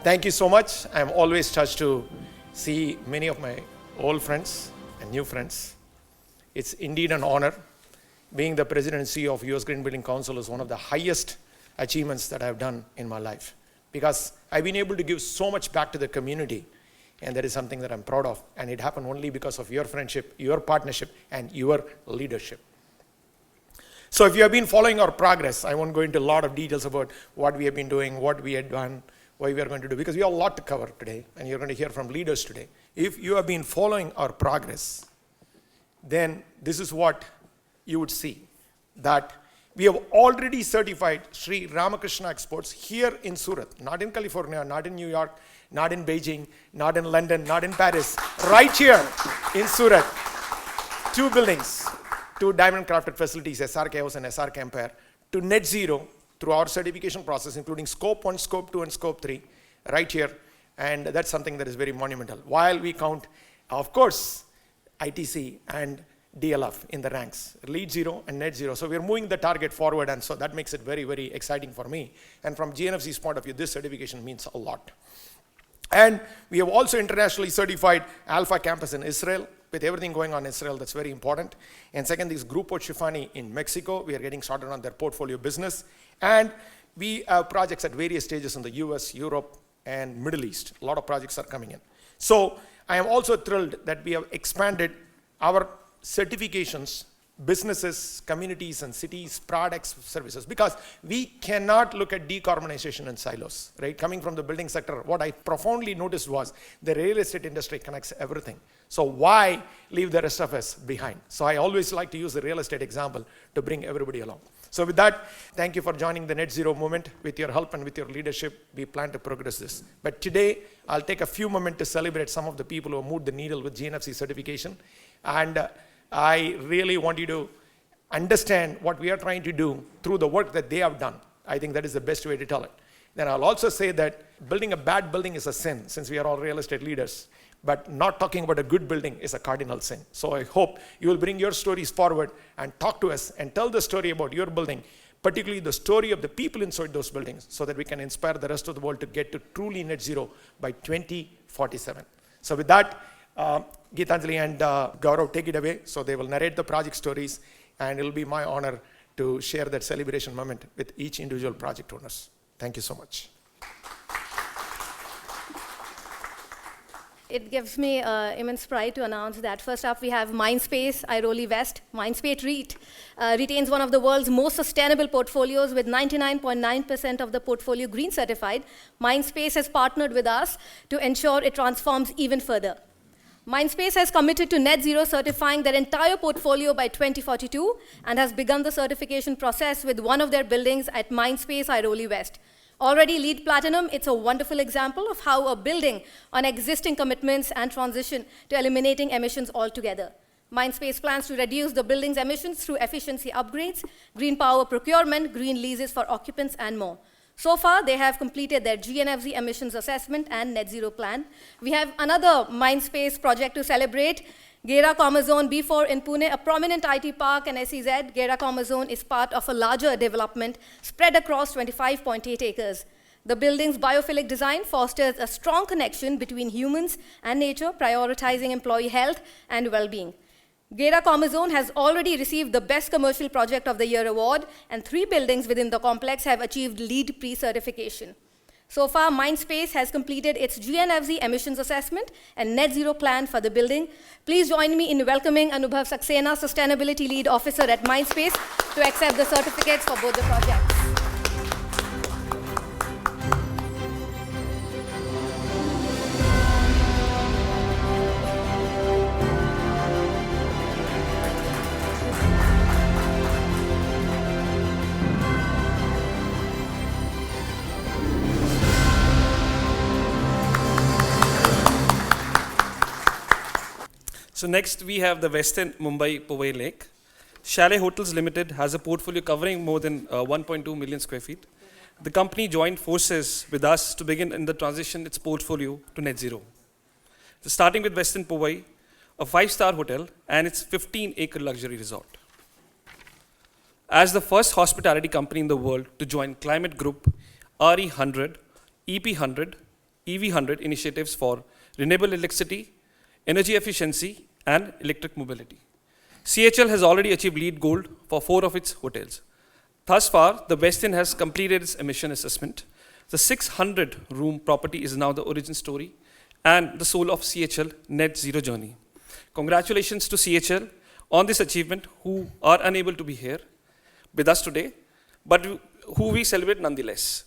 Thank you so much. I'm always touched to see many of my old friends and new friends. It's indeed an honor. Being the President and CEO of US Green Building Council is one of the highest achievements that I've done in my life, because I've been able to give so much back to the community, and that is something that I'm proud of, and it happened only because of your friendship, your partnership, and your leadership. So if you have been following our progress, I won't go into a lot of details about what we have been doing, what we had done, what we are going to do, because we have a lot to cover today, and you're going to hear from leaders today. If you have been following our progress, then this is what you would see, that we have already certified Sri Ramakrishna Exports here in Surat, not in California, not in New York, not in Beijing, not in London, not in Paris, right here in Surat. 2 buildings, 2 diamond crafted facilities, SRK House and SRK Empire, to net zero through our certification process, including Scope 1, Scope 2, and Scope 3, right here. And that's something that is very monumental. While we count, of course, ITC and DLF in the ranks, lead zero and net zero. So we're moving the target forward, and so that makes it very, very exciting for me. And from GNFZ's point of view, this certification means a lot. And we have also internationally certified Alpha Campus in Israel. With everything going on in Israel, that's very important. And second is Grupo Chifani in Mexico. We are getting started on their portfolio business. And we have projects at various stages in the US, Europe, and Middle East. A lot of projects are coming in. So I am also thrilled that we have expanded our certifications, businesses, communities, and cities, products, services, because we cannot look at decarbonization in silos, right? Coming from the building sector, what I profoundly noticed was the real estate industry connects everything. So why leave the rest of us behind? So I always like to use the real estate example to bring everybody along. So with that, thank you for joining the Net Zero movement. With your help and with your leadership, we plan to progress this. But today, I'll take a few moments to celebrate some of the people who have moved the needle with GNFC certification. And I really want you to understand what we are trying to do through the work that they have done. I think that is the best way to tell it. Then I'll also say that building a bad building is a sin, since we are all real estate leaders. But not talking about a good building is a cardinal sin. So I hope you will bring your stories forward and talk to us and tell the story about your building, particularly the story of the people inside those buildings, so that we can inspire the rest of the world to get to truly net zero by 2047. So with that, Geetanjali and Gaurav take it away. So they will narrate the project stories, and it will be my honor to share that celebration moment with each individual project owners. Thank you so much. It gives me immense pride to announce that first up we have Mindspace, Airoli West. Mindspace REIT retains one of the world's most sustainable portfolios with 99.9% of the portfolio green certified. Mindspace has partnered with us to ensure it transforms even further. Mindspace has committed to net zero, certifying their entire portfolio by 2042 and has begun the certification process with one of their buildings at Mindspace Airoli West. Already LEED Platinum, it's a wonderful example of how a building on existing commitments and transition to eliminating emissions altogether. Mindspace plans to reduce the building's emissions through efficiency upgrades, green power procurement, green leases for occupants, and more. So far, they have completed their GNFZ emissions assessment and net zero plan. We have another Mindspace project to celebrate, Gera Commerzone B4 in Pune, a prominent IT park and SEZ. Gera Commerzone is part of a larger development spread across 25.8 acres. The building's biophilic design fosters a strong connection between humans and nature, prioritizing employee health and well-being. Gera Commerzone has already received the Best Commercial Project of the Year award, and 3 buildings within the complex have achieved LEED pre-certification. So far, Mindspace has completed its GNFZ emissions assessment and net zero plan for the building. Please join me in welcoming Anubhav Saxena, Sustainability Lead Officer at Mindspace, to accept the certificates for both the projects. So next we have the Western Mumbai Powai Lake. Chalet Hotels Limited has a portfolio covering more than 1.2 million square feet. The company joined forces with us to begin in the transition its portfolio to net zero. So starting with Western Powai, a 5-star hotel and its 15-acre luxury resort. As the first hospitality company in the world to join climate group RE100, EP100, EV100 initiatives for renewable electricity, energy efficiency, and electric mobility. CHL has already achieved LEED Gold for 4 of its hotels. Thus far, the Westin has completed its emission assessment. The 600-room property is now the origin story and the soul of CHL net zero journey. Congratulations to CHL on this achievement, who are unable to be here with us today, but who we celebrate nonetheless.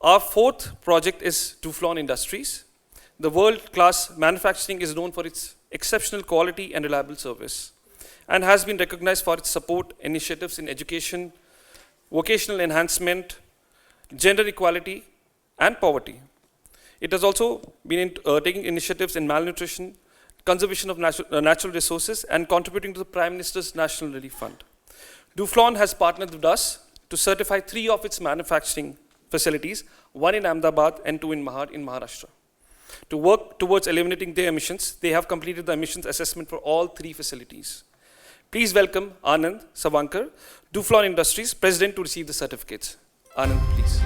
Our 4th project is Duflon Industries. The world-class manufacturing is known for its exceptional quality and reliable service, and has been recognized for its support initiatives in education, vocational enhancement, gender equality, and poverty. It has also been taking initiatives in malnutrition, conservation of natural resources, and contributing to the Prime Minister's National Relief Fund. Duflon has partnered with us to certify 3 of its manufacturing facilities, 1 in Ahmedabad and 2 in Mahad in Maharashtra. To work towards eliminating their emissions, they have completed the emissions assessment for all 3 facilities. Please welcome Anand Savankar, Duflon Industries, President, to receive the certificates. Anand, please.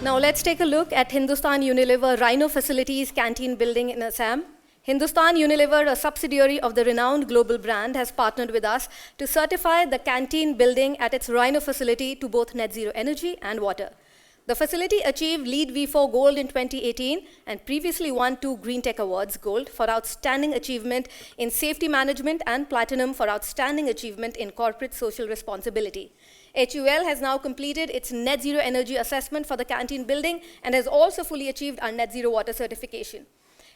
Now let's take a look at Hindustan Unilever Rhino Facilities Canteen Building in Assam. Hindustan Unilever, a subsidiary of the renowned global brand, has partnered with us to certify the canteen building at its Rhino facility to both net zero energy and water. The facility achieved LEED V4 Gold in 2018 and previously won 2 Green Tech Awards Gold for outstanding achievement in safety management and Platinum for outstanding achievement in corporate social responsibility. HUL has now completed its net zero energy assessment for the canteen building and has also fully achieved our net zero water certification.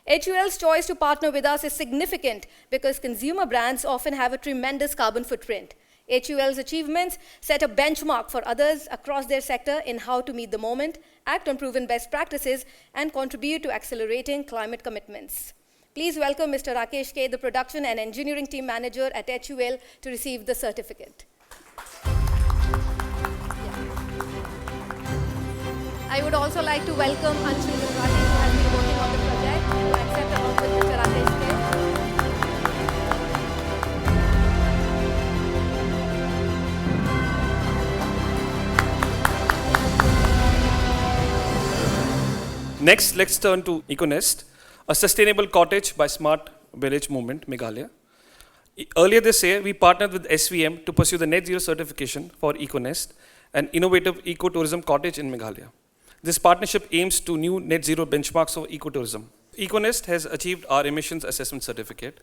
HUL's choice to partner with us is significant because consumer brands often have a tremendous carbon footprint. HUL's achievements set a benchmark for others across their sector in how to meet the moment, act on proven best practices, and contribute to accelerating climate commitments. Please welcome Mr. Rakesh K, the Production and Engineering Team Manager at HUL, to receive the certificate. I would also like to welcome Anshul Gulrati, who has been working on the project, to accept along with Mr. Rakesh K. Next, let's turn to Econest, a sustainable cottage by Smart Village Movement, Meghalaya. Earlier this year, we partnered with SVM to pursue the net zero certification for Econest, an innovative ecotourism cottage in Meghalaya. This partnership aims to new net zero benchmarks for ecotourism. Econest has achieved our emissions assessment certificate.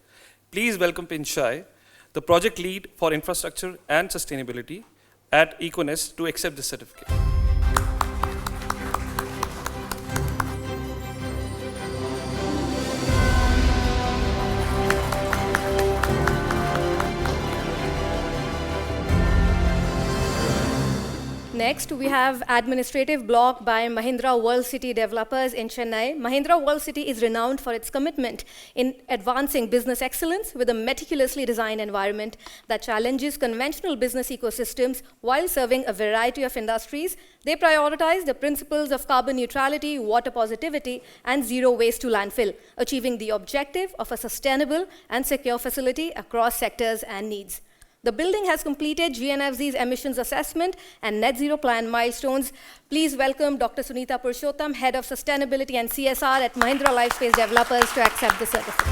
Please welcome Pinchai, the project lead for infrastructure and sustainability at Econest, to accept this certificate. Next, we have administrative block by Mahindra World City Developers in Chennai. Mahindra World City is renowned for its commitment in advancing business excellence with a meticulously designed environment that challenges conventional business ecosystems while serving a variety of industries. They prioritize the principles of carbon neutrality, water positivity, and zero waste to landfill, achieving the objective of a sustainable and secure facility across sectors and needs. The building has completed GNFZ's emissions assessment and net zero plan milestones. Please welcome Dr. Sunita Purushottam, Head of Sustainability and CSR at Mahindra Lifespace Developers, to accept the certificate.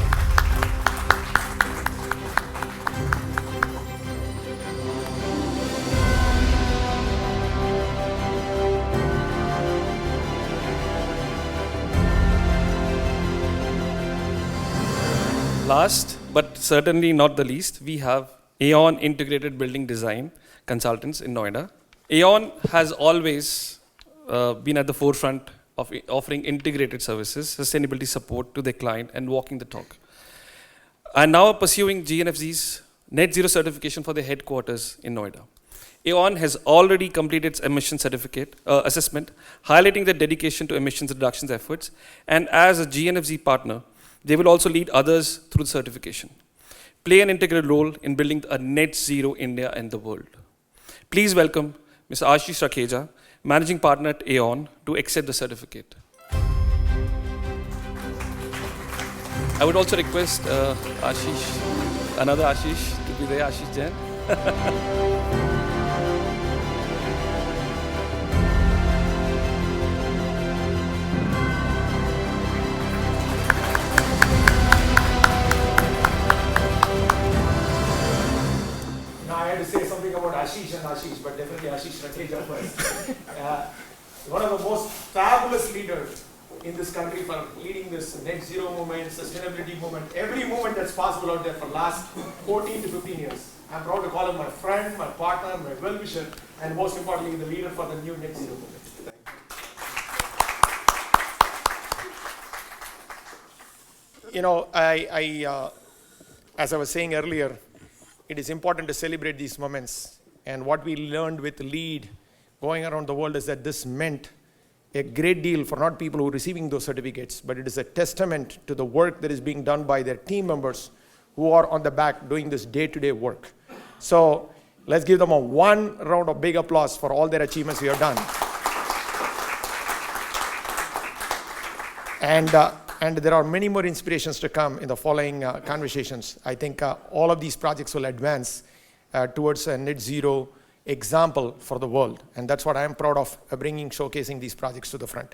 Last, but certainly not the least, we have Aeon Integrated Building Design Consultants in Noida. Aeon has always been at the forefront of offering integrated services, sustainability support to their client, and walking the talk. And now pursuing GNFZ's net zero certification for their headquarters in Noida. Aeon has already completed its emission certificate assessment, highlighting their dedication to emissions reductions efforts. And as a GNFZ partner, they will also lead others through the certification, play an integral role in building a net zero India and the world. Please welcome Mr. Ashish Rakheja, managing partner at Aon, to accept the certificate. I would also request Ashish, another Ashish, to be there, Ashish Jain. Now I had to say something about Ashish and Ashish, but definitely Ashish Rakeja first. One of the most fabulous leaders in this country for leading this net zero movement, sustainability movement, every movement that's possible out there for the last 14 to 15 years. I'm proud to call him my friend, my partner, my well-wisher, and most importantly, the leader for the new net zero movement. You know, as I was saying earlier, it is important to celebrate these moments. And what we learned with LEAD going around the world is that this meant a great deal for not people who are receiving those certificates, but it is a testament to the work that is being done by their team members who are on the back doing this day-to-day work. So let's give them one round of big applause for all their achievements we have done. And there are many more inspirations to come in the following conversations. I think all of these projects will advance towards a net zero example for the world. And that's what I'm proud of, showcasing these projects to the front.